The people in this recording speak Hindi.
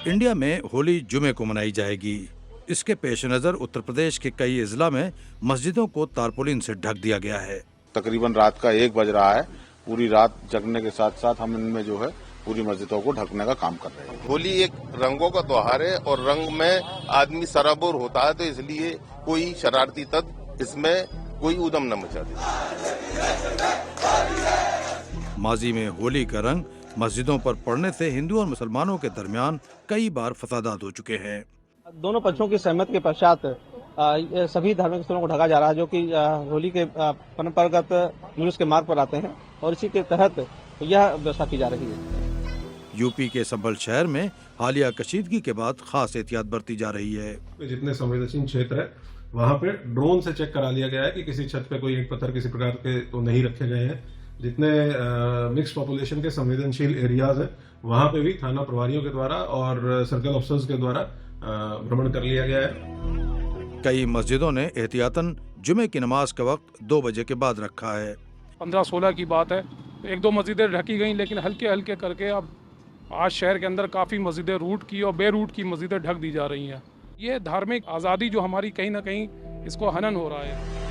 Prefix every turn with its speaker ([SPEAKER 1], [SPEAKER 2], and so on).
[SPEAKER 1] इंडिया में होली जुमे को मनाई जाएगी। इसके पेश नज़र उत्तर प्रदेश के कई अजला में मस्जिदों को तारपोलिन से ढक दिया गया है।
[SPEAKER 2] तकरीबन रात का 1 बज रहा है। पूरी रात जगने के साथ साथ हम इनमें जो है पूरी मस्जिदों को ढकने का काम कर रहे हैं।
[SPEAKER 3] होली एक रंगों का त्योहार है और रंग में आदमी सराबोर होता है, तो इसलिए कोई शरारती तत्व इसमें कोई उदम न मचा दे।
[SPEAKER 1] माजी में होली का रंग मस्जिदों पर पड़ने से हिंदू और मुसलमानों के दरमियान कई बार फसादात हो चुके हैं।
[SPEAKER 4] दोनों पक्षों की सहमति के पश्चात सभी धार्मिक स्थलों को ढका जा रहा है, जो कि होली के परंपरागत जुलूस के मार्ग पर आते हैं, और इसी के तहत यह व्यवस्था की जा रही है।
[SPEAKER 1] यूपी के संभल शहर में हालिया कशीदगी के बाद खास एहतियात बरती जा रही है।
[SPEAKER 5] जितने संवेदनशील क्षेत्र है वहाँ पे ड्रोन से चेक करा लिया गया है कि किसी छत पे कोई ईंट पत्थर किसी प्रकार के तो नहीं रखे गए हैं। जितने मिक्स पॉपुलेशन के संवेदनशील एरियाज हैं वहाँ पे भी थाना प्रभारियों के द्वारा और सर्कल ऑफिसर्स के द्वारा भ्रमण कर लिया गया है।
[SPEAKER 1] कई मस्जिदों ने एहतियातन जुमे की नमाज का वक्त 2 बजे के बाद रखा है।
[SPEAKER 6] 15-16 की बात है, 1-2 मस्जिदें ढकी गई, लेकिन हल्के हल्के करके अब आज शहर के अंदर काफ़ी मस्जिदें रूट की और बेरूट की मस्जिदें ढक दी जा रही हैं। ये धार्मिक आज़ादी जो हमारी कहीं ना कहीं इसको हनन हो रहा है।